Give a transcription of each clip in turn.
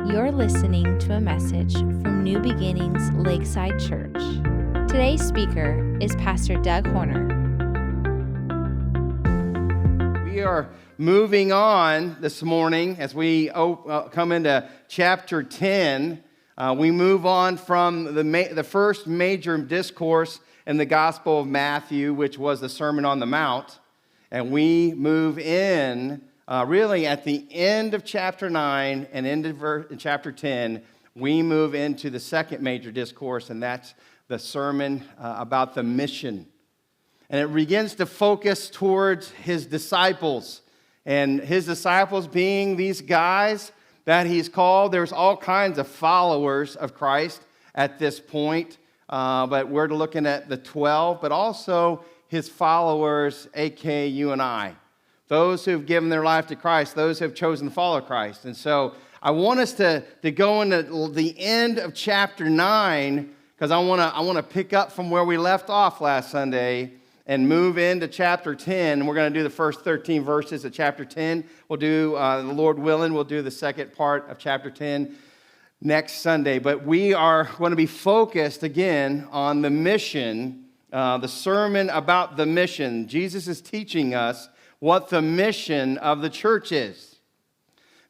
You're listening to a message from New Beginnings Lakeside Church. Today's speaker is Pastor Doug Horner. We are moving on this morning as we come into chapter 10. We move on from the first major discourse in the Gospel of Matthew, which was the Sermon on the Mount. And we move in really at the end of chapter 9 and into chapter 10, we move into the second major discourse, and that's the sermon about the mission. And it begins to focus towards his disciples, and his disciples being these guys that he's called. There's all kinds of followers of Christ at this point, but we're looking at the 12, but also his followers, aka you and I. Those who've given their life to Christ, those who have chosen to follow Christ. And so I want us to go into the end of chapter 9, because I want to pick up from where we left off last Sunday and move into chapter 10. We're going to do the first 13 verses of chapter 10. We'll do, the Lord willing, we'll do the second part of chapter 10 next Sunday. But we are going to be focused again on the mission, the sermon about the mission. Jesus is teaching us what the mission of the church is.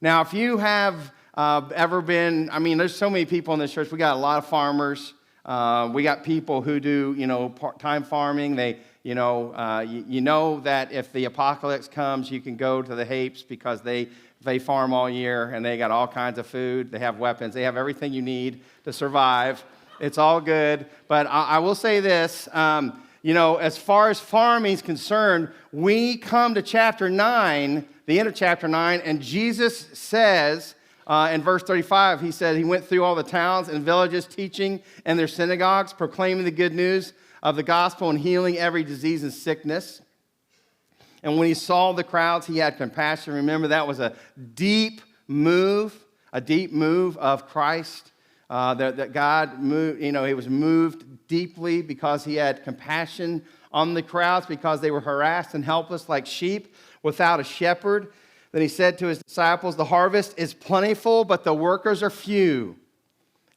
Now, if you have ever been, there's so many people in this church. We got a lot of farmers. We got people who do, part-time farming. They, you know that if the apocalypse comes, you can go to the Hapes because they farm all year and they got all kinds of food. They have weapons. They have everything you need to survive. It's all good. But I will say this, as far as farming is concerned, we come to chapter 9, the end of chapter 9, and Jesus says in verse 35, he said he went through all the towns and villages teaching in their synagogues, proclaiming the good news of the gospel and healing every disease and sickness. And when he saw the crowds, he had compassion. Remember, that was a deep move of Christ. That God moved, he was moved deeply because he had compassion on the crowds because they were harassed and helpless like sheep without a shepherd. Then he said to his disciples, "The harvest is plentiful, but the workers are few.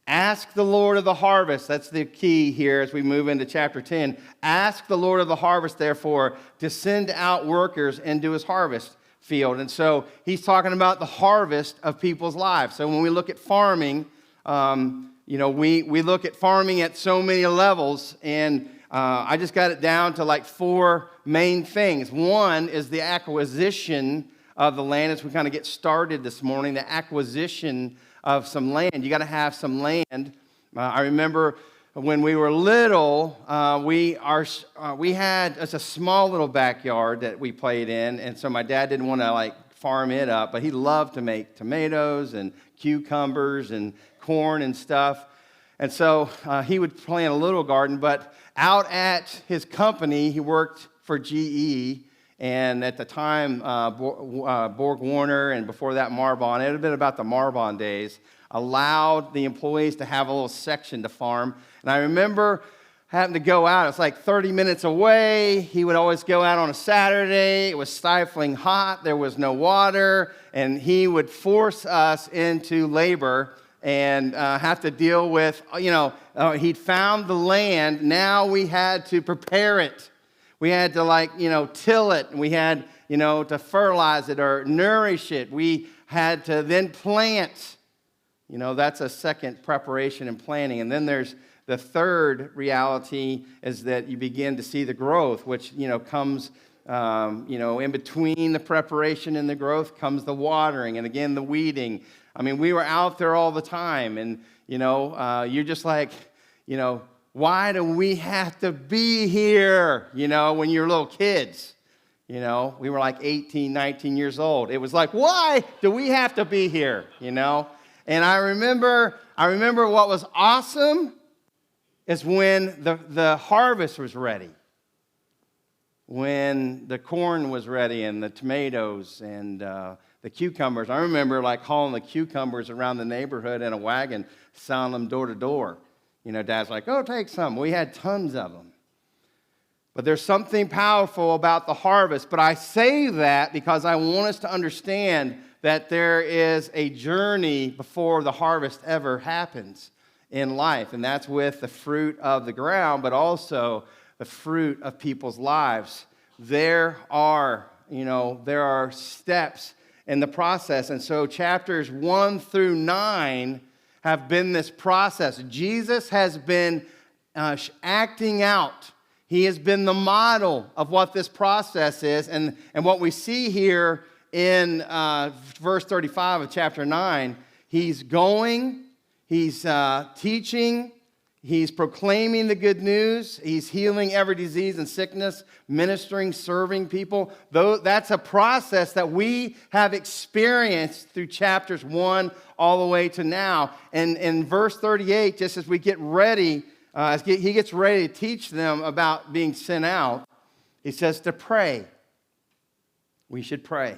Ask the Lord of the harvest." That's the key here as we move into chapter 10. "Ask the Lord of the harvest, therefore, to send out workers into his harvest field." And so he's talking about the harvest of people's lives. So when we look at farming, we look at farming at so many levels, and I just got it down to like four main things. One is the acquisition of the land as we kind of get started this morning, the acquisition of some land. You got to have some land. I remember when we were little, we had just a small little backyard that we played in, and so my dad didn't want to farm it up, but he loved to make tomatoes and cucumbers and corn and stuff. And so he would plant a little garden, but out at his company, he worked for GE, and at the time, Borg Warner, and before that, Marbon. It had been about the Marbon days, allowed the employees to have a little section to farm. And I remember having to go out. It's like 30 minutes away. He would always go out on a Saturday. It was stifling hot. There was no water. And he would force us into labor and have to deal with, he'd found the land. Now we had to prepare it. We had to till it. We had, to fertilize it or nourish it. We had to then plant. That's a second preparation and planning. And then there's the third reality is that you begin to see the growth, which, comes, in between the preparation and the growth comes the watering and again, the weeding. We were out there all the time and, you're just like, why do we have to be here? When you're little kids, we were like 18, 19 years old. It was like, why do we have to be here? And I remember what was awesome is when the harvest was ready, when the corn was ready and the tomatoes and the cucumbers. I remember hauling the cucumbers around the neighborhood in a wagon, selling them door to door. Dad's like, "Oh, take some." We had tons of them. But there's something powerful about the harvest. But I say that because I want us to understand that there is a journey before the harvest ever happens in life, and that's with the fruit of the ground, but also the fruit of people's lives. There are steps in the process, and so chapters 1 through 9 have been this process. Jesus has been acting out. He has been the model of what this process is, and what we see here in verse 35 of chapter 9, he's going, he's teaching, he's proclaiming the good news, he's healing every disease and sickness, ministering, serving people. That's a process that we have experienced through chapters 1 all the way to now. And in verse 38, just as we get ready, he gets ready to teach them about being sent out, he says to pray. We should pray.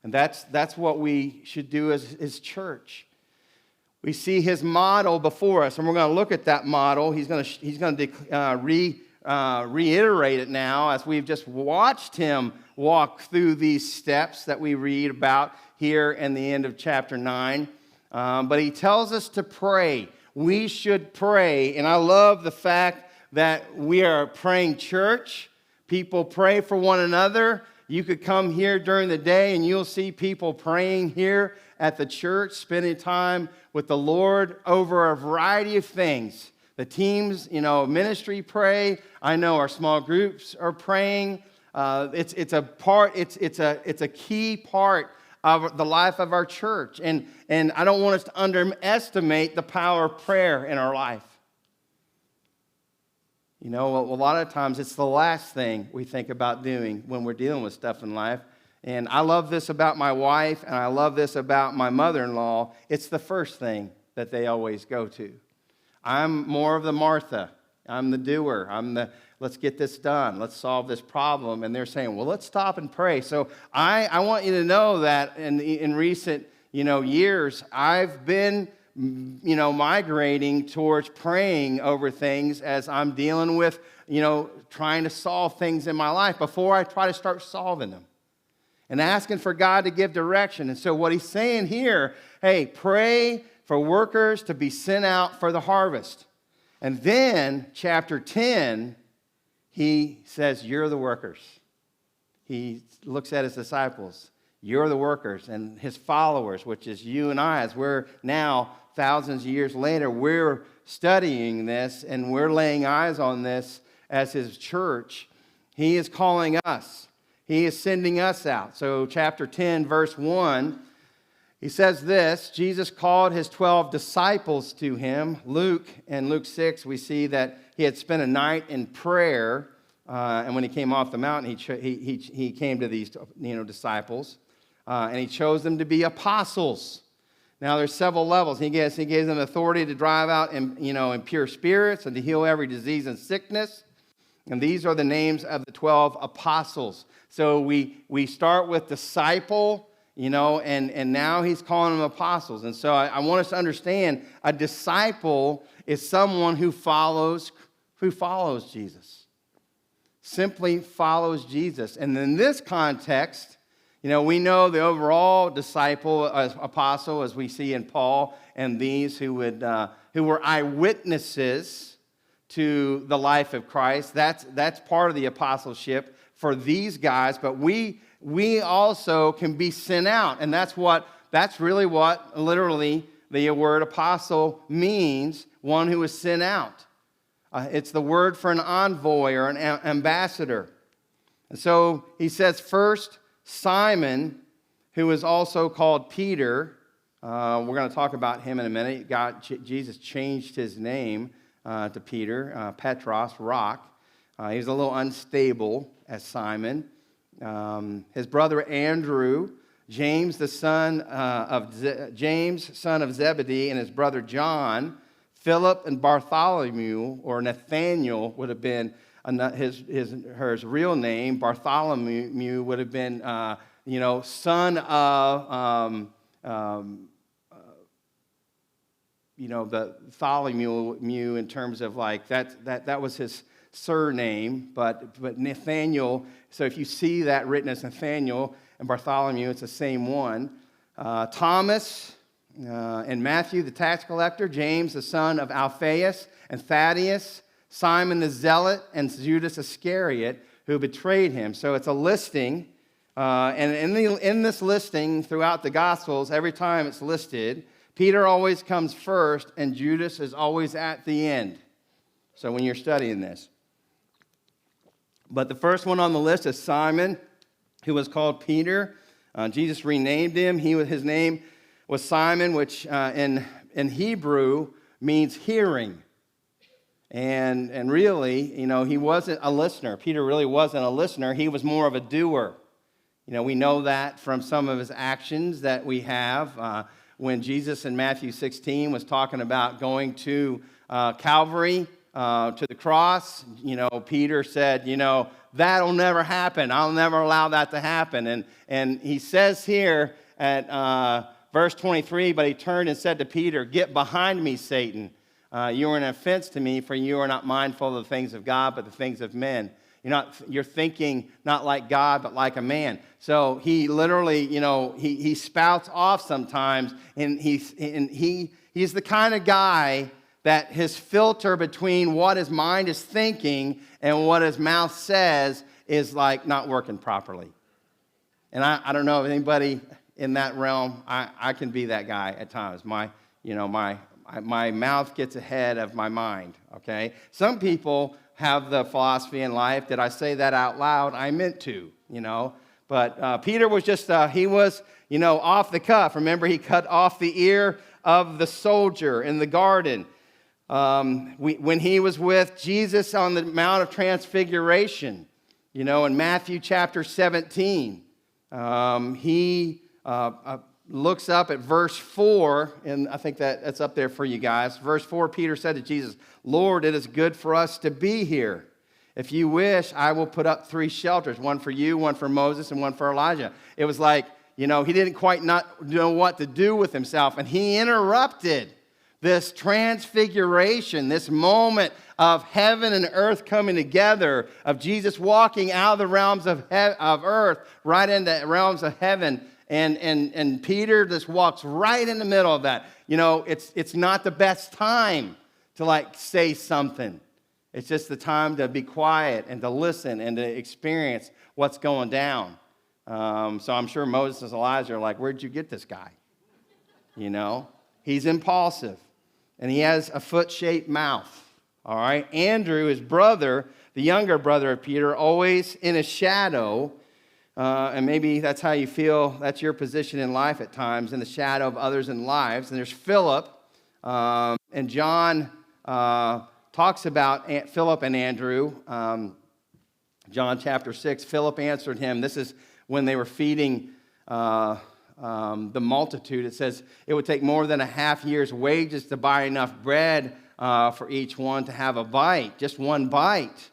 And that's what we should do as church. We see his model before us, and we're going to look at that model. He's going to reiterate it now as we've just watched him walk through these steps that we read about here in the end of chapter 9. But he tells us to pray. We should pray, and I love the fact that we are praying church. People pray for one another. You could come here during the day and you'll see people praying here at the church, spending time with the Lord over a variety of things. The teams, ministry pray. I know our small groups are praying. It's a key part of the life of our church. And I don't want us to underestimate the power of prayer in our life. A lot of times it's the last thing we think about doing when we're dealing with stuff in life. And I love this about my wife, and I love this about my mother-in-law. It's the first thing that they always go to. I'm more of the Martha. I'm the doer. Let's get this done. Let's solve this problem. And they're saying, well, let's stop and pray. So I want you to know that in recent years, I've been migrating towards praying over things as I'm dealing with, trying to solve things in my life before I try to start solving them and asking for God to give direction. And so what he's saying here, hey, pray for workers to be sent out for the harvest. And then chapter 10, he says, you're the workers. He looks at his disciples. You're the workers, and his followers, which is you and I, as we're now thousands of years later, we're studying this and we're laying eyes on this as his church. He is calling us. He is sending us out. So chapter 10, verse 1, he says this, Jesus called his 12 disciples to him. In Luke 6, we see that he had spent a night in prayer, and when he came off the mountain, he came to these disciples, and he chose them to be apostles. Now, there's several levels. He gave them authority to drive out impure spirits and to heal every disease and sickness. And these are the names of the 12 apostles. So we start with disciple, and now he's calling them apostles. And so I want us to understand a disciple is someone who follows Jesus. Simply follows Jesus. And in this context, we know the overall disciple, apostle, as we see in Paul, and these who were eyewitnesses to the life of Christ. That's part of the apostleship for these guys. But we also can be sent out, and that's really what literally the word apostle means. One who is sent out. It's the word for an envoy or an ambassador. And so he says first, Simon, who is also called Peter. We're going to talk about him in a minute. Jesus changed his name to Peter, Petros, rock. He was a little unstable as Simon. His brother Andrew, James, son of Zebedee, and his brother John, Philip and Bartholomew, or Nathaniel would have been his real name. Bartholomew would have been, son of, the Tholomew in terms of like that was his surname. But Nathaniel. So if you see that written as Nathaniel and Bartholomew, it's the same one. Thomas, and Matthew, the tax collector, James, the son of Alphaeus, and Thaddeus, Simon the Zealot, and Judas Iscariot, who betrayed him. So it's a listing, and in this listing throughout the Gospels, every time it's listed, Peter always comes first, and Judas is always at the end. So when you're studying this. But the first one on the list is Simon, who was called Peter. Jesus renamed him. His name was Simon, which in Hebrew means hearing. And really, he wasn't a listener. Peter really wasn't a listener. He was more of a doer. We know that from some of his actions that we have. When Jesus in Matthew 16 was talking about going to Calvary, to the cross, Peter said, that'll never happen. I'll never allow that to happen. And he says here at verse 23, but he turned and said to Peter, "Get behind me, Satan. You are an offense to me, for you are not mindful of the things of God, but the things of men." You're thinking not like God, but like a man. So he literally, he spouts off sometimes, and he's the kind of guy that his filter between what his mind is thinking and what his mouth says is like not working properly. And I don't know if anybody in that realm, I can be that guy at times. My mouth gets ahead of my mind, okay? Some people have the philosophy in life, did I say that out loud? I meant to, But Peter was just, he was, off the cuff. Remember, he cut off the ear of the soldier in the garden. When he was with Jesus on the Mount of Transfiguration, in Matthew chapter 17, he looks up at verse 4, and I think that's up there for you guys. Verse 4, Peter said to Jesus, "Lord, it is good for us to be here. If you wish, I will put up 3 shelters, one for you, one for Moses, and one for Elijah." It was like, he didn't quite not know what to do with himself, and he interrupted this transfiguration, this moment of heaven and earth coming together, of Jesus walking out of the realms of earth right into the realms of heaven. And Peter just walks right in the middle of that. It's not the best time to say something. It's just the time to be quiet and to listen and to experience what's going down. So I'm sure Moses and Elijah are like, "Where'd you get this guy?" He's impulsive, and he has a foot-shaped mouth. All right, Andrew, his brother, the younger brother of Peter, always in a shadow. And maybe that's how you feel, that's your position in life at times, in the shadow of others' in lives. And there's Philip, and John talks about Philip and Andrew. John chapter 6, Philip answered him. This is when they were feeding the multitude. It says it would take more than a half year's wages to buy enough bread for each one to have a bite, just one bite.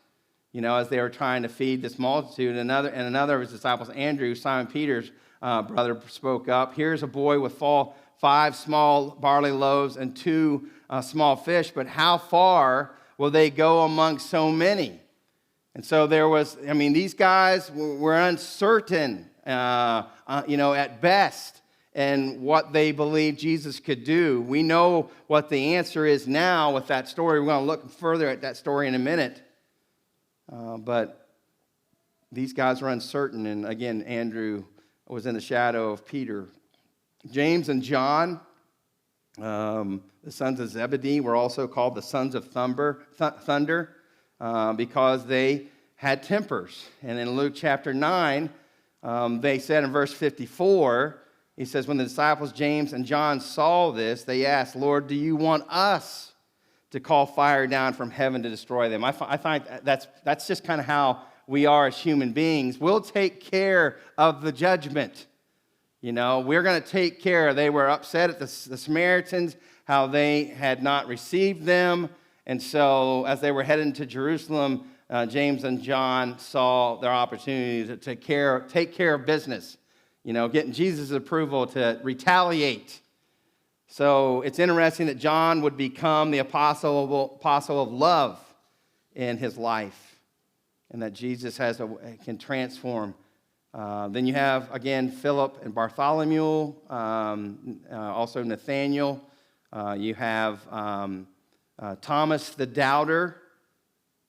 As they were trying to feed this multitude. And another of his disciples, Andrew, Simon Peter's brother, spoke up. "Here's a boy with 5 small barley loaves and 2 small fish, but how far will they go among so many?" And so these guys were uncertain, at best, and what they believed Jesus could do. We know what the answer is now with that story. We're going to look further at that story in a minute. But these guys were uncertain, and again, Andrew was in the shadow of Peter. James and John, the sons of Zebedee, were also called the sons of thunder, because they had tempers. And in Luke chapter 9, they said in verse 54, he says, "When the disciples James and John saw this, they asked, 'Lord, do you want us to call fire down from heaven to destroy them?'" I find that's just kind of how we are as human beings. We'll take care of the judgment. We're going to take care. They were upset at the Samaritans, how they had not received them. And so as they were heading to Jerusalem, James and John saw their opportunity to take care of business. Getting Jesus' approval to retaliate. So it's interesting that John would become the apostle of love in his life, and that Jesus can transform Then you have, again, Philip and Bartholomew, also Nathaniel. You have Thomas the doubter.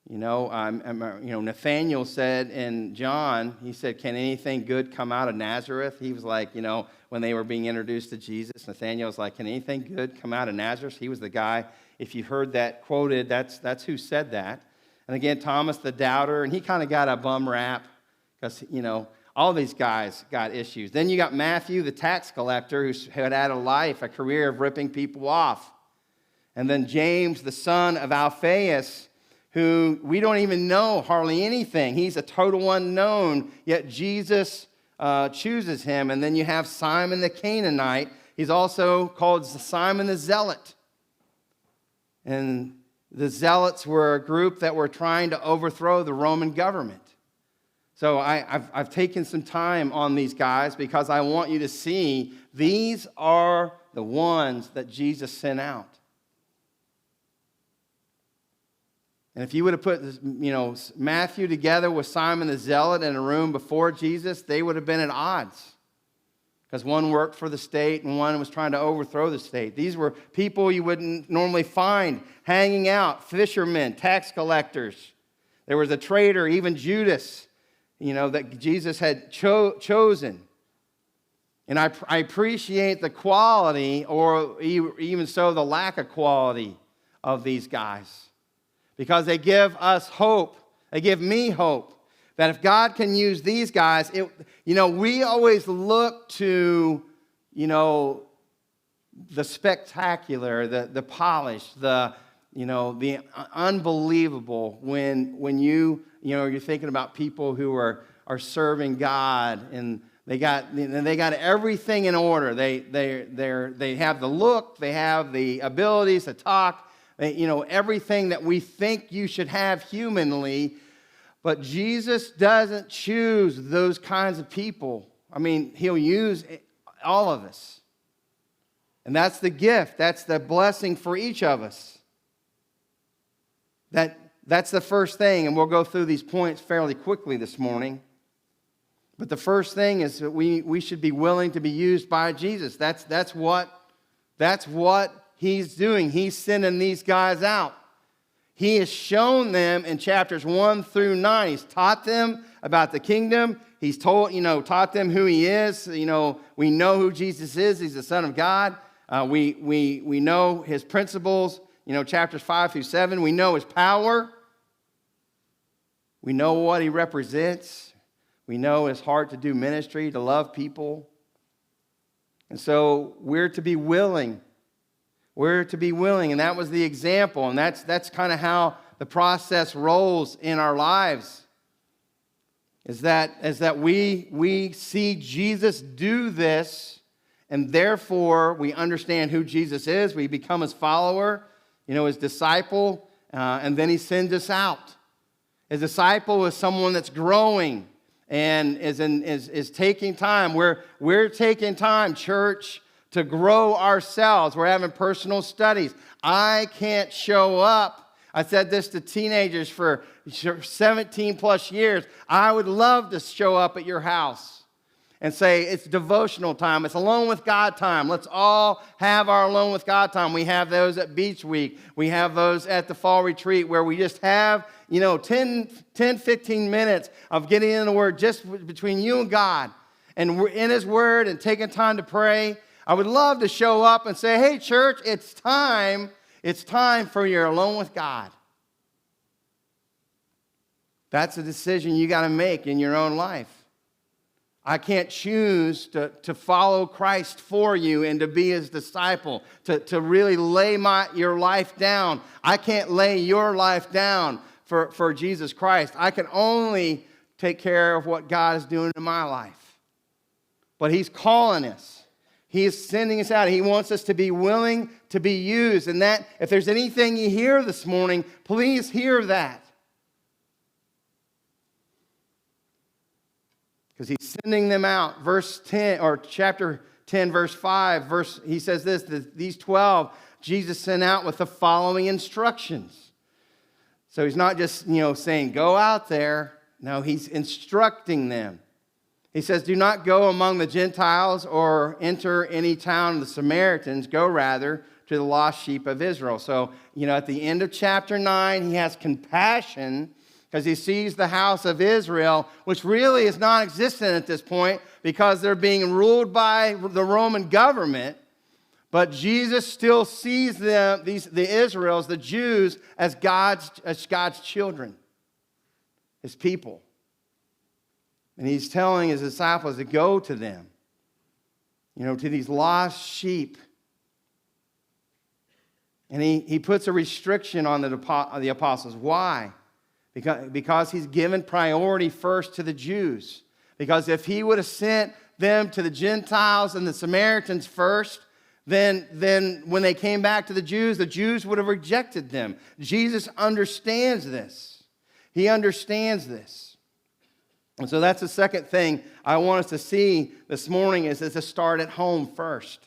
Nathaniel said in John, he said, "Can anything good come out of Nazareth?" He was like, when they were being introduced to Jesus, Nathaniel was like, "Can anything good come out of Nazareth?" He was the guy, if you heard that quoted, that's who said that. And again, Thomas the doubter, and he kind of got a bum rap because, all these guys got issues. Then you got Matthew, the tax collector, who had had a career of ripping people off. And then James, the son of Alphaeus, who we don't even know hardly anything. He's a total unknown, yet Jesus chooses him. And then you have Simon the Canaanite. He's also called Simon the Zealot. And the Zealots were a group that were trying to overthrow the Roman government. So I've taken some time on these guys because I want you to see these are the ones that Jesus sent out. And if you would have put, Matthew together with Simon the Zealot in a room before Jesus, they would have been at odds. Because one worked for the state and one was trying to overthrow the state. These were people you wouldn't normally find hanging out, fishermen, tax collectors. There was a traitor, even Judas, that Jesus had chosen. And I appreciate the quality, or even so, the lack of quality of these guys. Because they give us hope. They give me hope that if God can use these guys, we always look to, the spectacular, the polished, the unbelievable when you're thinking about people who are serving God and they got everything in order. They have the look, they have the abilities to talk. Everything that we think you should have humanly, but Jesus doesn't choose those kinds of people. He'll use all of us. And that's the gift. That's the blessing for each of us. That's the first thing, and we'll go through these points fairly quickly this morning. But the first thing is that we should be willing to be used by Jesus. That's what He's doing. He's sending these guys out. He has shown them in chapters 1 through 9. He's taught them about the kingdom. He's taught them who He is. We know who Jesus is. He's the Son of God. We know His principles. Chapters 5 through 7. We know His power. We know what He represents. We know His heart to do ministry, to love people. And so we're to be willing. We're to be willing, and that was the example, and that's kind of how the process rolls in our lives. Is that we see Jesus do this, and therefore we understand who Jesus is. We become His follower, His disciple, and then He sends us out. His disciple is someone that's growing and is taking time. We're taking time, church, to grow ourselves. We're having personal studies. I can't show up. I said this to teenagers for 17 plus years. I would love to show up at your house and say, it's devotional time. It's alone with God time. Let's all have our alone with God time. We have those at Beach Week. We have those at the fall retreat where we just have, 10, 15 minutes of getting in the Word just between you and God. And we're in His Word and taking time to pray. I would love to show up and say, hey, church, it's time for your alone with God. That's a decision you got to make in your own life. I can't choose to follow Christ for you and to be His disciple, to really lay your life down. I can't lay your life down for Jesus Christ. I can only take care of what God is doing in my life. But He's calling us. He is sending us out. He wants us to be willing to be used. And that, if there's anything you hear this morning, please hear that. Because He's sending them out. Verse 10, or chapter 10, verse 5, he says this, these 12, Jesus sent out with the following instructions. So He's not just, saying, go out there. No, He's instructing them. He says, do not go among the Gentiles or enter any town of the Samaritans. Go rather to the lost sheep of Israel. So, at the end of chapter 9, he has compassion because he sees the house of Israel, which really is non-existent at this point because they're being ruled by the Roman government. But Jesus still sees them, the Israels, the Jews, as God's children, his people. And he's telling his disciples to go to them, to these lost sheep. And he puts a restriction on the apostles. Why? Because he's given priority first to the Jews. Because if he would have sent them to the Gentiles and the Samaritans first, then when they came back to the Jews would have rejected them. Jesus understands this. He understands this. And so that's the second thing I want us to see this morning is to start at home first.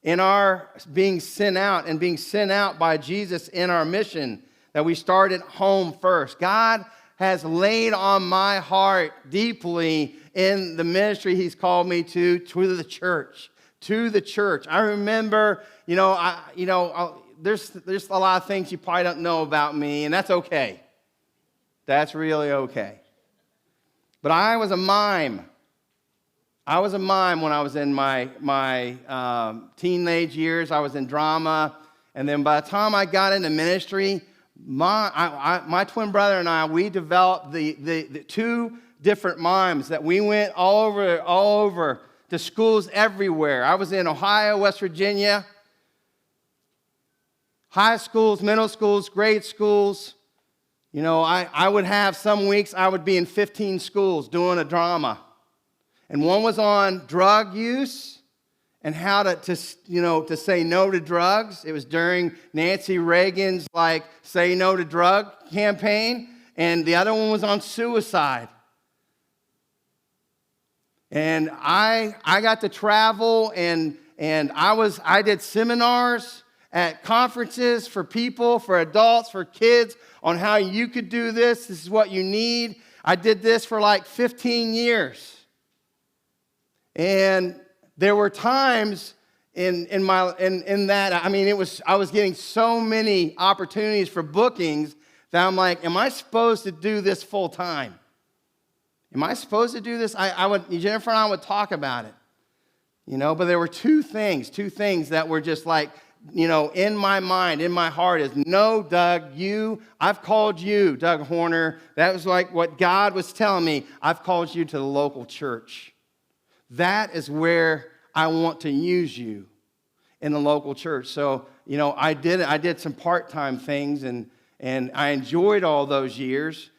In our being sent out and being sent out by Jesus in our mission, that we start at home first. God has laid on my heart deeply in the ministry he's called me to the church. To the church. I remember, there's a lot of things you probably don't know about me, and that's okay. That's really okay. But I was a mime. I was a mime when I was in my teenage years. I was in drama, and then by the time I got into ministry, my twin brother and I, we developed the two different mimes that we went all over to schools everywhere. I was in Ohio, West Virginia, high schools, middle schools, grade schools. I would have some weeks I would be in 15 schools doing a drama. And one was on drug use and how to say no to drugs. It was during Nancy Reagan's say no to drug campaign. And the other one was on suicide. And I got to travel and I did seminars at conferences for people, for adults, for kids on how you could do this. This is what you need. I did this for 15 years. And there were times in that, I was getting so many opportunities for bookings that I'm like, am I supposed to do this full time? Am I supposed to do this? Jennifer and I would talk about it, but there were two things that were just in my mind, in my heart is, no, Doug, I've called you, Doug Horner. That was what God was telling me. I've called you to the local church. That is where I want to use you, in the local church. So, I did some part-time things and I enjoyed all those years.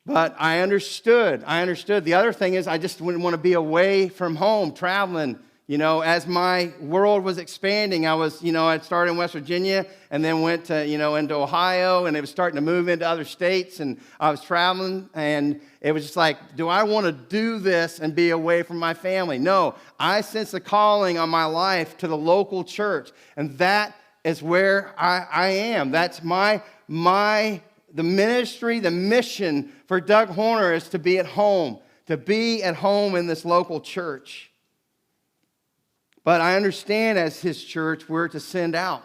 But I understood. The other thing is I just wouldn't want to be away from home, traveling. As my world was expanding, I'd started in West Virginia and then went to, into Ohio, and it was starting to move into other states, and I was traveling, and it was just do I want to do this and be away from my family? No, I sense a calling on my life to the local church, and that is where I am. That's the ministry, the mission for Doug Horner is to be at home in this local church. But I understand as his church, we're to send out.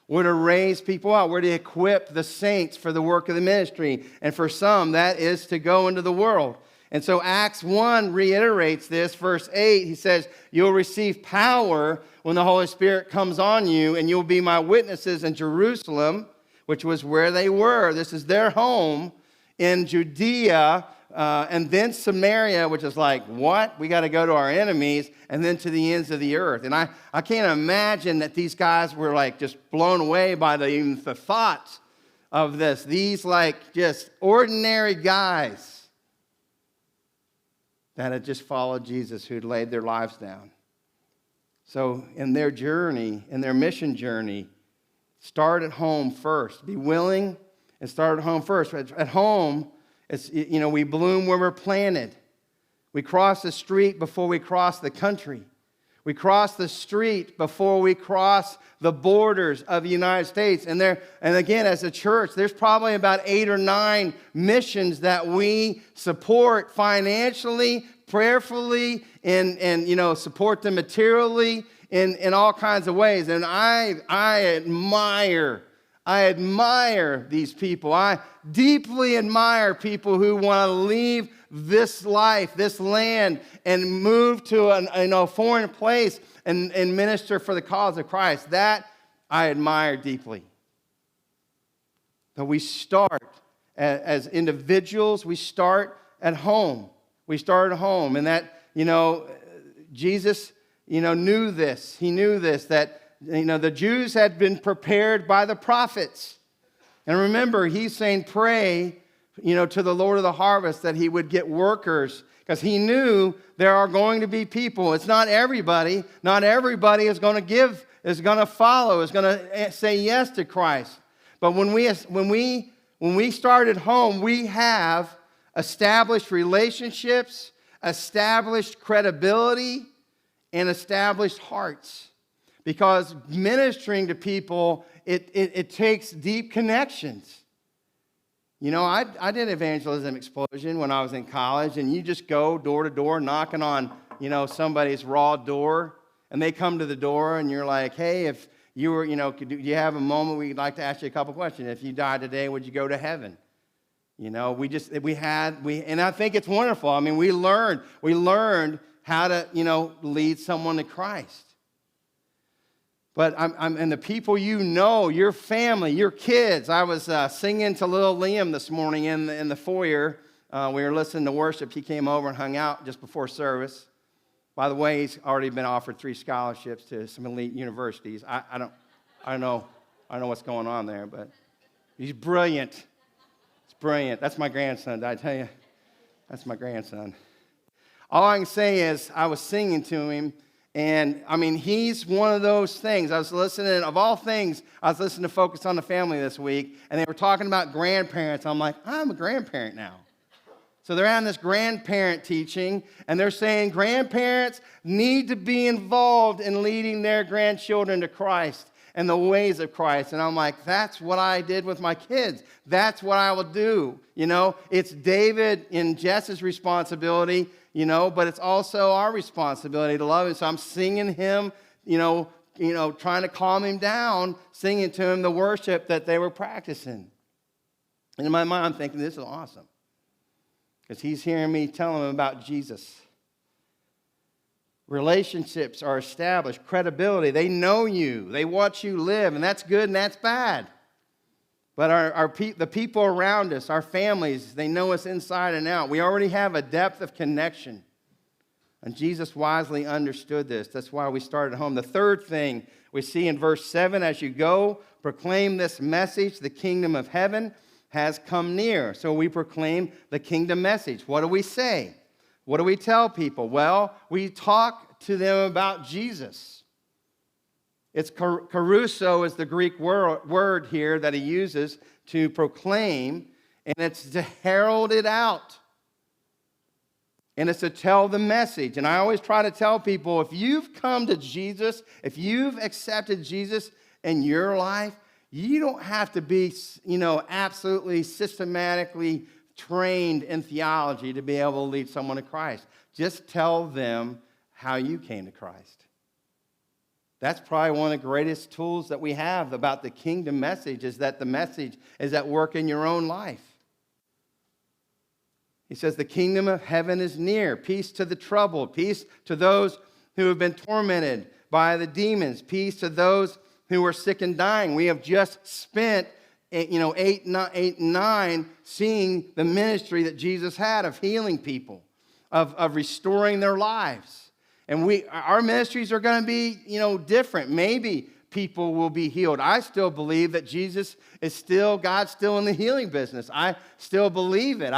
We're to raise people out. We're to equip the saints for the work of the ministry. And for some, that is to go into the world. And so Acts 1 reiterates this. Verse 8, he says, you'll receive power when the Holy Spirit comes on you, and you'll be my witnesses in Jerusalem, which was where they were. This is their home, in Judea, and then Samaria, which is what? We got to go to our enemies, and then to the ends of the earth. And I can't imagine that these guys were just blown away by even the thoughts of this. These just ordinary guys that had just followed Jesus, who'd laid their lives down. So in their journey, in their mission journey, start at home first. Be willing and start at home first. At home, it's, we bloom where we're planted. We cross the street before we cross the country. We cross the street before we cross the borders of the United States. And again, as a church, there's probably about 8 or 9 missions that we support financially, prayerfully, and support them materially in all kinds of ways. And I admire these people. I deeply admire people who want to leave this life, this land, and move to a foreign place and minister for the cause of Christ. That I admire deeply. But we start as individuals. We start at home. We start at home, and that Jesus knew this. He knew this, that the Jews had been prepared by the prophets. And remember, he's saying, pray, to the Lord of the harvest that he would get workers, because he knew there are going to be people. It's not everybody. Not everybody is going to follow, is going to say yes to Christ. But when we start at home, we have established relationships, established credibility, and established hearts. Because ministering to people, it takes deep connections. I did Evangelism Explosion when I was in college, and you just go door to door knocking on, somebody's raw door, and they come to the door, and you're like, hey, if you were, do you have a moment we'd like to ask you a couple questions? If you died today, would you go to heaven? And I think it's wonderful. I mean, we learned how to, lead someone to Christ. But and the people your family, your kids. I was singing to little Liam this morning in the foyer. We were listening to worship. He came over and hung out just before service. By the way, he's already been offered 3 scholarships to some elite universities. I don't know what's going on there, but he's brilliant. It's brilliant. That's my grandson. Did I tell you? That's my grandson. All I can say is I was singing to him. And, he's one of those things. I was listening to Focus on the Family this week, and they were talking about grandparents. I'm like, I'm a grandparent now. So they're on this grandparent teaching, and they're saying grandparents need to be involved in leading their grandchildren to Christ and the ways of Christ. And I'm like, that's what I did with my kids. That's what I will do. It's David and Jess's responsibility, but it's also our responsibility to love him. So I'm singing him, trying to calm him down, singing to him the worship that they were practicing. And in my mind, I'm thinking, this is awesome. Because he's hearing me tell him about Jesus. Relationships are established, credibility. They know you. They watch you live, and that's good and that's bad. But the people around us, our families, they know us inside and out. We already have a depth of connection. And Jesus wisely understood this. That's why we started at home. The third thing we see in verse 7, as you go, proclaim this message, the kingdom of heaven has come near. So we proclaim the kingdom message. What do we say? What do we tell people? Well, we talk to them about Jesus. It's caruso is the Greek word here that he uses to proclaim, and it's to herald it out. And it's to tell the message. And I always try to tell people, if you've come to Jesus, if you've accepted Jesus in your life, you don't have to be, absolutely systematically trained in theology to be able to lead someone to Christ. Just tell them how you came to Christ. That's probably one of the greatest tools that we have about the kingdom message, is that the message is at work in your own life. He says, the kingdom of heaven is near. Peace to the troubled. Peace to those who have been tormented by the demons. Peace to those who are sick and dying. We have just spent 8 and 9 seeing the ministry that Jesus had of healing people, of restoring their lives. And our ministries are going to be, different. Maybe people will be healed. I still believe that Jesus is God's still in the healing business. I still believe it.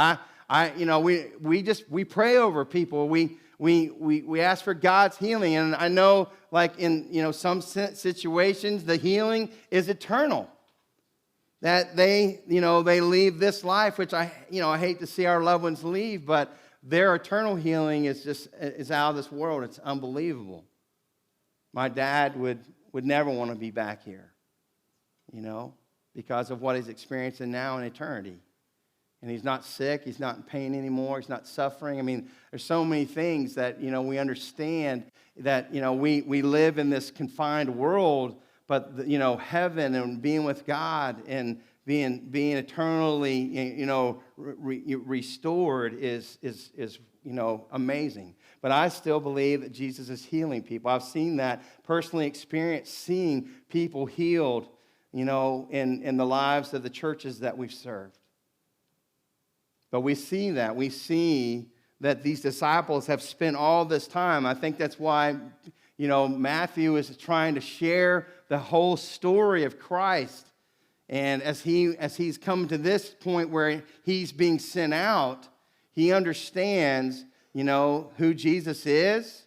We pray over people. We ask for God's healing. And I know, like in, some situations, the healing is eternal. That they leave this life, which I hate to see our loved ones leave, but their eternal healing is out of this world. It's unbelievable. My dad would never want to be back here, because of what he's experiencing now in eternity. And he's not sick, he's not in pain anymore, he's not suffering. I mean, there's so many things that, we understand that, we live in this confined world, but, heaven and being with God and being eternally, restored is amazing. But I still believe that Jesus is healing people. I've seen that, personally experienced seeing people healed, in the lives of the churches that we've served. But we see that these disciples have spent all this time. I think that's why, Matthew is trying to share the whole story of Christ. And as he's come to this point where he's being sent out, he understands, who Jesus is,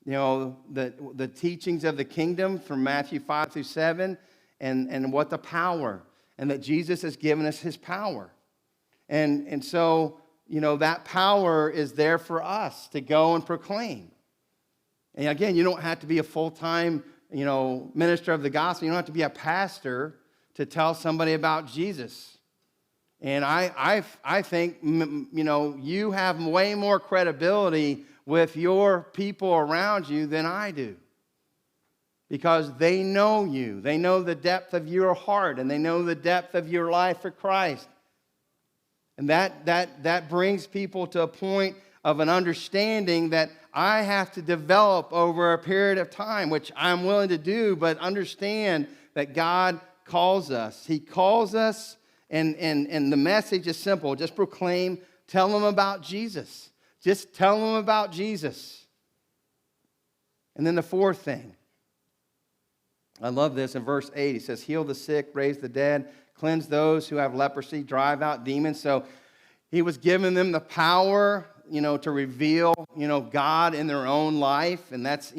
the teachings of the kingdom from Matthew 5 through 7, and what the power, and that Jesus has given us his power. And so, that power is there for us to go and proclaim. And again, you don't have to be a full-time, minister of the gospel. You don't have to be a pastor to tell somebody about Jesus. And I think, you have way more credibility with your people around you than I do. Because they know you. They know the depth of your heart, and they know the depth of your life for Christ. And that brings people to a point of an understanding that I have to develop over a period of time, which I'm willing to do, but understand that God calls us. He calls us, and the message is simple. Just proclaim, tell them about Jesus. Just tell them about Jesus. And then the fourth thing. I love this in verse 8. He says, heal the sick, raise the dead, cleanse those who have leprosy, drive out demons. So he was giving them the power, to reveal, God in their own life. And that's,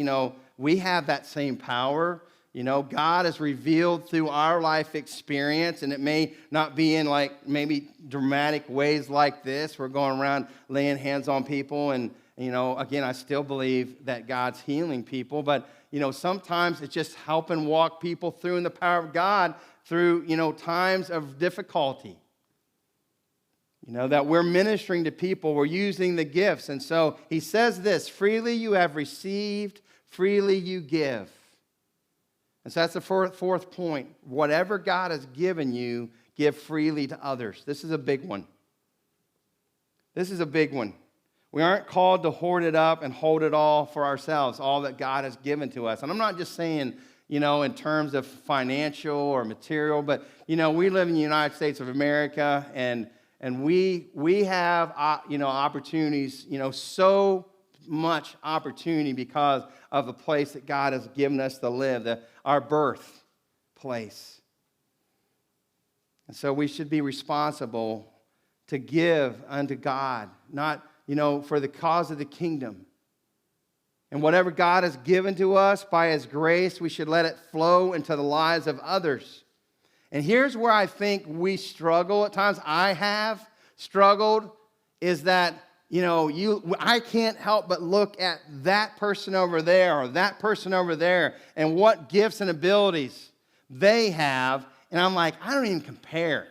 we have that same power. God is revealed through our life experience, and it may not be in maybe dramatic ways like this. We're going around laying hands on people, and, again, I still believe that God's healing people, but, sometimes it's just helping walk people through in the power of God through, times of difficulty. That we're ministering to people, we're using the gifts. And so he says this, freely you have received, freely you give. And so that's the fourth point. Whatever God has given you, give freely to others. This is a big one. This is a big one. We aren't called to hoard it up and hold it all for ourselves, all that God has given to us. And I'm not just saying, in terms of financial or material, but, we live in the United States of America, and we have, opportunities, so much opportunity because of the place that God has given us to live, our birth place. And so we should be responsible to give unto God, not, for the cause of the kingdom. And whatever God has given to us by his grace, we should let it flow into the lives of others. And here's where I think we struggle at times. I have struggled, is that, I can't help but look at that person over there or that person over there and what gifts and abilities they have. And I'm like, I don't even compare.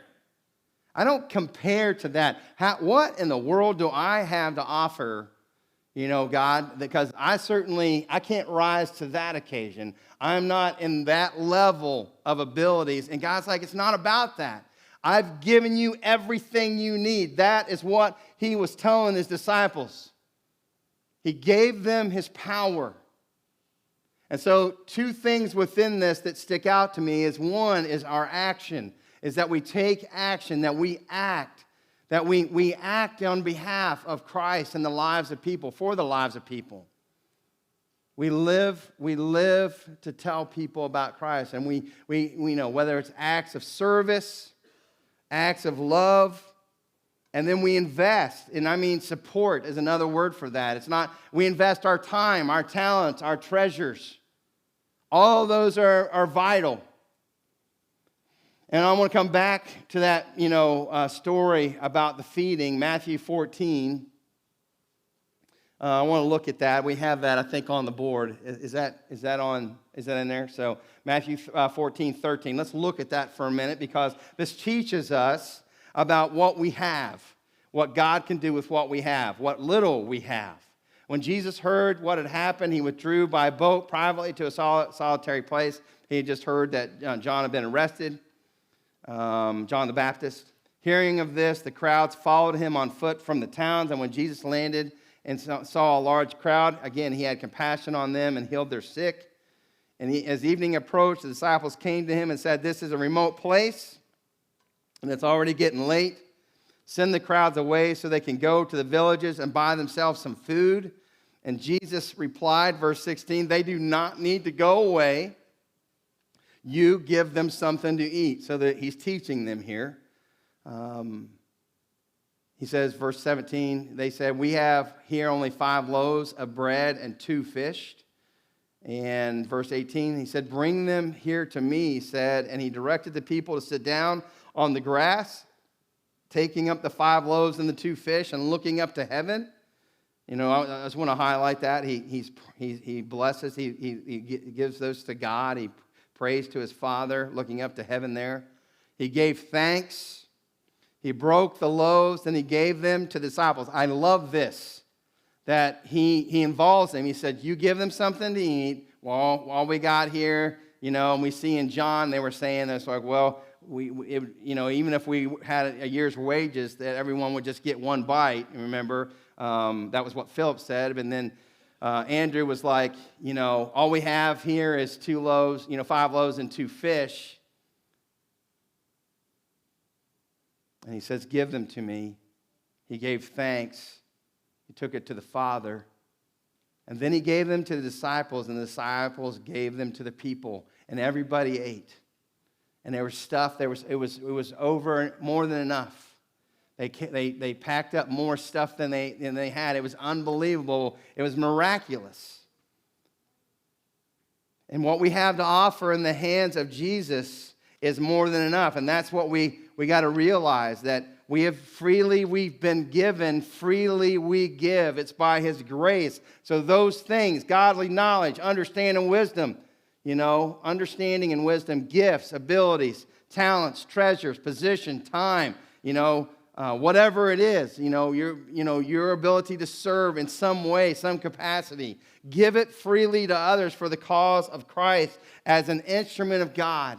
I don't compare to that. What in the world do I have to offer, God? Because I can't rise to that occasion. I'm not in that level of abilities. And God's like, it's not about that. I've given you everything you need. That is what he was telling his disciples. He gave them his power. And so two things within this that stick out to me is, one is our action, is that we take action, that we act on behalf of Christ and the lives of people, for the lives of people. We live to tell people about Christ, and we know whether it's acts of service, acts of love, and then we invest, and I mean support is another word for that. It's not, we invest our time, our talents, our treasures. All of those are vital. And I want to come back to that, story about the feeding, Matthew 14. I want to look at that. We have that, I think, on the board. Is that in there? So Matthew 14:13. Let's look at that for a minute, because this teaches us about what we have, what God can do with what we have, what little we have. When Jesus heard what had happened, he withdrew by boat privately to a solitary place. He had just heard that John had been arrested, John the Baptist. Hearing of this, the crowds followed him on foot from the towns, and when Jesus landed and saw a large crowd, again, he had compassion on them and healed their sick. And as evening approached, the disciples came to him and said, "This is a remote place, and it's already getting late. Send the crowds away so they can go to the villages and buy themselves some food." And Jesus replied, verse 16, "They do not need to go away. You give them something to eat." So that he's teaching them here. He says, verse 17, they said, "We have here only 5 loaves of bread and 2 fish. And verse 18, he said, "Bring them here to me," he said. And he directed the people to sit down on the grass, taking up the 5 loaves and the 2 fish and looking up to heaven. You know, I just want to highlight that. He blesses, he gives those to God. He prays to his Father, looking up to heaven there. He gave thanks. He broke the loaves, and he gave them to the disciples. I love this, that he involves them. He said, "You give them something to eat while we got here." You know, and we see in John, they were saying this, like, well, even if we had a year's wages, that everyone would just get 1 bite. Remember, that was what Philip said. And then Andrew was like, all we have here is 2 loaves, 5 loaves and 2 fish. And he says, "Give them to me." He gave thanks. He took it to the Father. And then he gave them to the disciples, and the disciples gave them to the people. And everybody ate. And there was stuff, it was over more than enough. They packed up more stuff than they had. It was unbelievable. It was miraculous. And what we have to offer in the hands of Jesus is more than enough. And that's what we got to realize, that we've been given, freely we give. It's by his grace. So those things, godly knowledge, understanding, wisdom, understanding and wisdom, gifts, abilities, talents, treasures, position, time, whatever it is, your ability to serve in some way, some capacity. Give it freely to others for the cause of Christ as an instrument of God.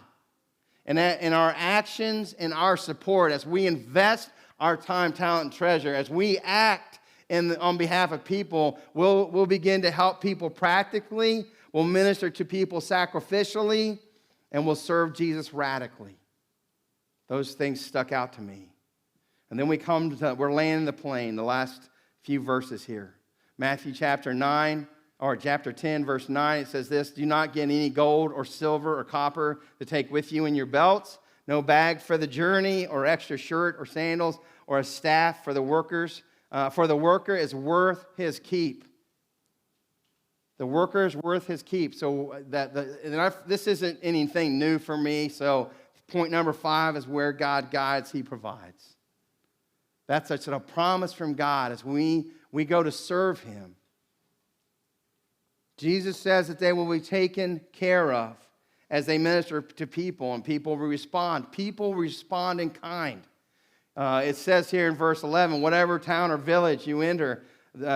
And in our actions and our support, as we invest our time, talent, and treasure, as we act on behalf of people, we'll begin to help people practically, we'll minister to people sacrificially, and we'll serve Jesus radically. Those things stuck out to me. And then we're landing the plane, the last few verses here. Matthew chapter 10, verse 9, it says this: "Do not get any gold or silver or copper to take with you in your belts, no bag for the journey, or extra shirt or sandals, or a staff for the workers. For the worker is worth his keep." The worker is worth his keep. So this isn't anything new for me. So point number 5 is where God guides, he provides. That's a promise from God as we go to serve him. Jesus says that they will be taken care of as they minister to people, and people will respond. People respond in kind. It says here in verse 11, "Whatever town or village you enter,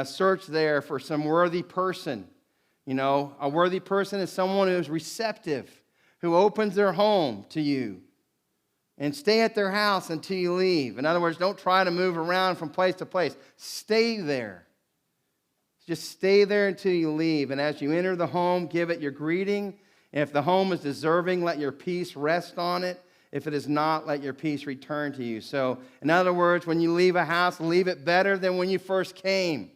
search there for some worthy person." A worthy person is someone who is receptive, who opens their home to you. And stay at their house until you leave. In other words, don't try to move around from place to place. Stay there. Just stay there until you leave. And as you enter the home, give it your greeting. And if the home is deserving, let your peace rest on it. If it is not, let your peace return to you. So, in other words, when you leave a house, leave it better than when you first came.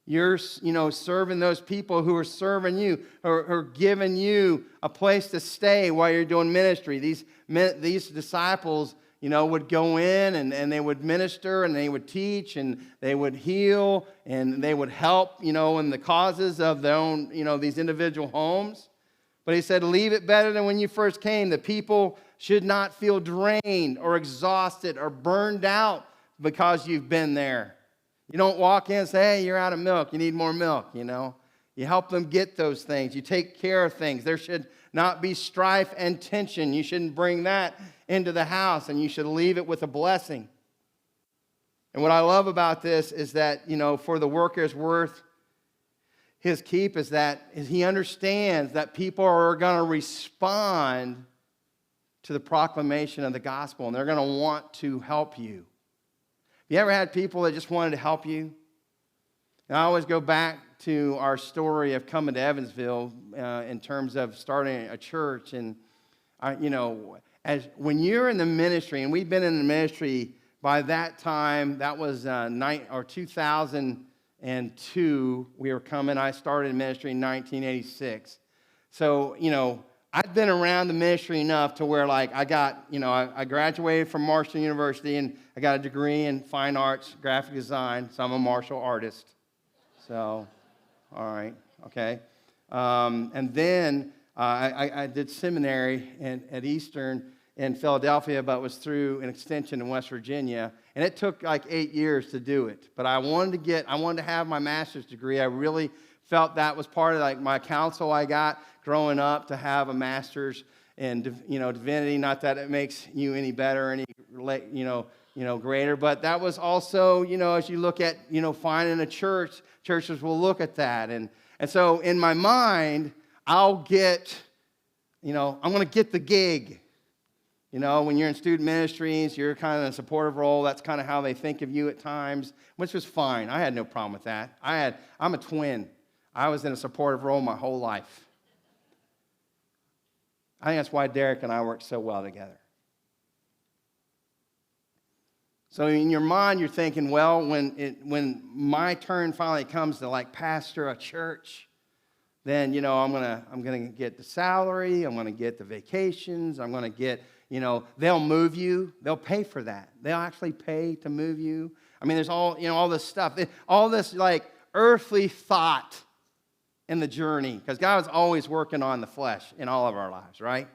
You're, serving those people who are serving you, who are giving you a place to stay while you're doing ministry. These disciples, would go in and they would minister and they would teach and they would heal and they would help, in the causes of their own, these individual homes. But he said, leave it better than when you first came. The people should not feel drained or exhausted or burned out because you've been there. You don't walk in and say, hey, you're out of milk. You need more milk, you know. You help them get those things. You take care of things. There should not be strife and tension. You shouldn't bring that into the house, and you should leave it with a blessing. And what I love about this is that, you know, for the worker's worth, his keep is that he understands that people are going to respond to the proclamation of the gospel, and they're going to want to help you. Have you ever had people that just wanted to help you? And I always go back to our story of coming to Evansville in terms of starting a church. And, you know, when you're in the ministry, and we've been in the ministry by that time, that was 2002, we were coming. I started ministry in 1986. So, you know, I'd been around the ministry enough to where, like, I graduated from Marshall University, and I got a degree in fine arts, graphic design, so I'm a martial artist. So, all right, okay. And then I did seminary at Eastern in Philadelphia, but was through an extension in West Virginia. And it took like 8 years to do it. But I wanted to have my master's degree. I really felt that was part of like my counsel I got growing up, to have a master's in, you know, divinity. Not that it makes you any better, any, you know, greater. But that was also, you know, as you look at, you know, finding a church, churches will look at that. And so in my mind, I'm going to get the gig. You know, when you're in student ministries, you're kind of in a supportive role. That's kind of how they think of you at times, which was fine. I had no problem with that. I'm a twin. I was in a supportive role my whole life. I think that's why Derek and I work so well together. So in your mind, you're thinking, well, when my turn finally comes to like pastor a church, then, you know, I'm gonna get the salary, I'm gonna get the vacations, I'm gonna get, you know, they'll move you, they'll pay for that. They'll actually pay to move you. I mean, there's all this stuff, all this like earthly thought in the journey, because God was always working on the flesh in all of our lives, right?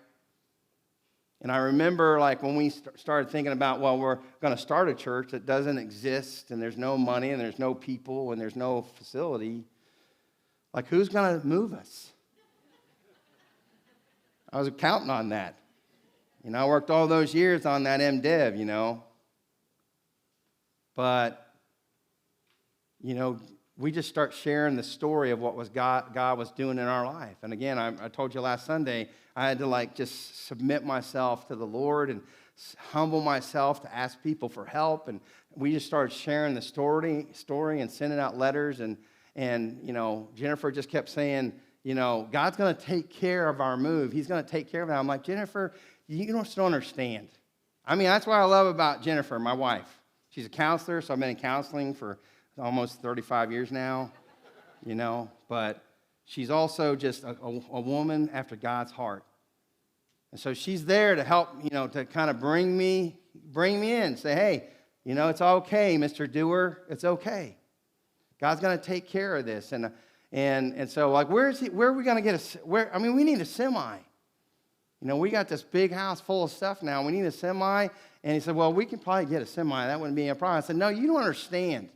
And I remember, like, when we started thinking about, well, we're going to start a church that doesn't exist, and there's no money, and there's no people, and there's no facility. Like, who's going to move us? I was counting on that. You know, I worked all those years on that MDiv, you know. But, you know, we just start sharing the story of what was God was doing in our life. And again, I told you last Sunday, I had to like just submit myself to the Lord and humble myself to ask people for help. And we just started sharing the story and sending out letters. And you know, Jennifer just kept saying, you know, God's going to take care of our move. He's going to take care of it. I'm like, Jennifer, you don't understand. I mean, that's what I love about Jennifer, my wife. She's a counselor, so I've been in counseling for almost 35 years now, you know, but she's also just a woman after God's heart. And so she's there to help, you know, to kind of bring me in, say, hey, you know, it's okay, Mr. Doer, it's okay. God's going to take care of this. And so, like, where are we going to get we need a semi. You know, we got this big house full of stuff now. We need a semi. And he said, well, we can probably get a semi. That wouldn't be a problem. I said, no, you don't understand.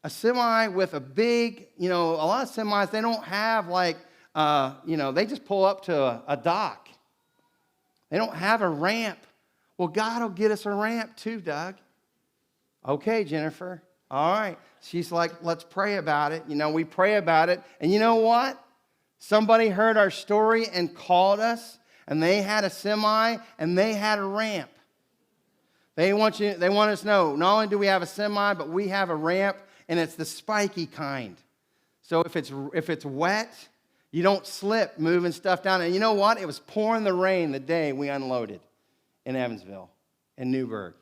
A semi with a big, you know, a lot of semis, they don't have like, you know, they just pull up to a dock. They don't have a ramp. Well, God will get us a ramp too, Doug. Okay, Jennifer. All right. She's like, let's pray about it. You know, we pray about it. And you know what? Somebody heard our story and called us, and they had a semi and they had a ramp. They want us to know, not only do we have a semi, but we have a ramp. And it's the spiky kind. So if it's wet, you don't slip moving stuff down. And you know what? It was pouring the rain the day we unloaded in Evansville, in Newburgh.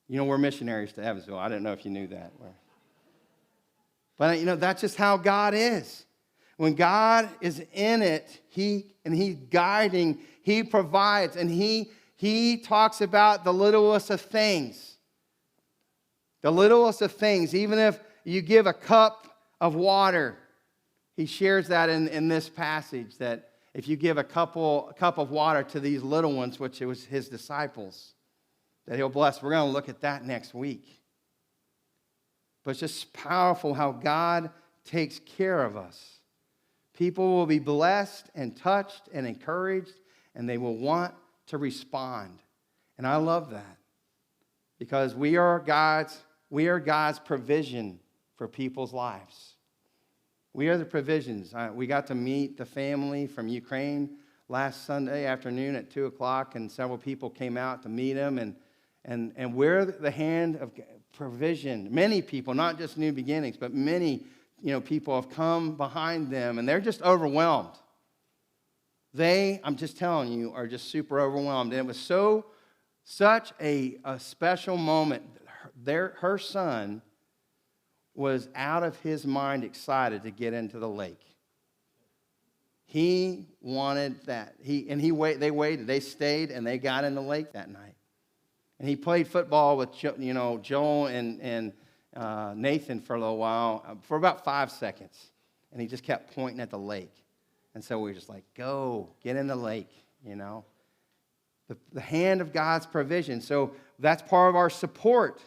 You know, we're missionaries to Evansville. I didn't know if you knew that. But, you know, that's just how God is. When God is in it, He's guiding, He provides, and He talks about the littlest of things. The littlest of things, even if you give a cup of water, he shares that in this passage, that if you give a cup of water to these little ones, which it was his disciples, that he'll bless. We're going to look at that next week. But it's just powerful how God takes care of us. People will be blessed and touched and encouraged, and they will want to respond. And I love that because we are God's provision for people's lives. We are the provisions. We got to meet the family from Ukraine last Sunday afternoon at 2 o'clock, and several people came out to meet them, and we're the hand of provision. Many people, not just New Beginnings, but many people have come behind them, and they're just overwhelmed. I'm just telling you, are just super overwhelmed. And it was such a special moment. Her son was out of his mind excited to get into the lake. He wanted that. They waited. They stayed, and they got in the lake that night. And he played football with Joel and Nathan for a little while, for about 5 seconds. And he just kept pointing at the lake. And so we were just like, go, get in the lake, The hand of God's provision. So that's part of our support.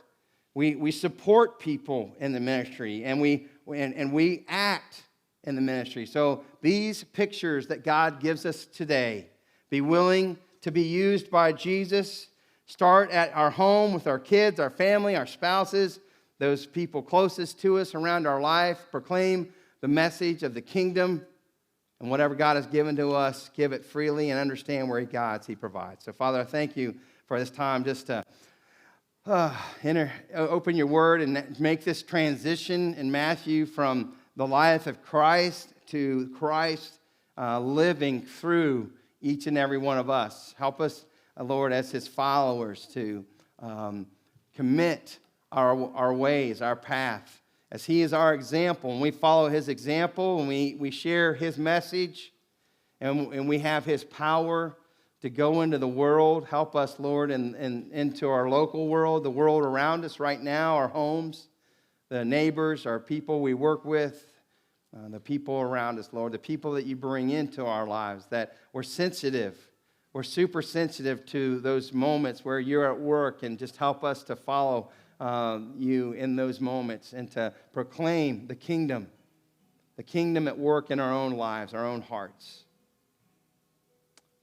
We support people in the ministry, and we act in the ministry. So these pictures that God gives us today, be willing to be used by Jesus. Start at our home with our kids, our family, our spouses, those people closest to us around our life. Proclaim the message of the kingdom. And whatever God has given to us, give it freely and understand where He provides. So, Father, I thank you for this time just to open your word and make this transition in Matthew from the life of Christ to Christ living through each and every one of us. Help us, Lord, as His followers to commit our ways, our path, as He is our example, and we follow His example, and we share His message, and we have His power to go into the world. Help us, Lord, and into our local world, the world around us right now, our homes, the neighbors, our people we work with, the people around us, Lord, the people that you bring into our lives, that we're sensitive. We're super sensitive to those moments where you're at work, and just help us to follow you in those moments and to proclaim the kingdom at work in our own lives, our own hearts.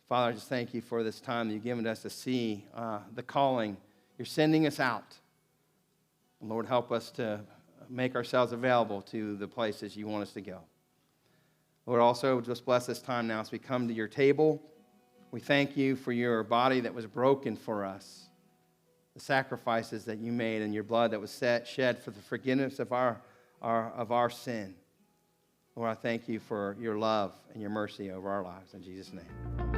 Father, I just thank you for this time that you've given us to see the calling. You're sending us out. Lord, help us to make ourselves available to the places you want us to go. Lord, also just bless this time now as we come to your table. We thank you for your body that was broken for us, the sacrifices that you made, and your blood that was shed for the forgiveness of our sin. Lord, I thank you for your love and your mercy over our lives. In Jesus' name.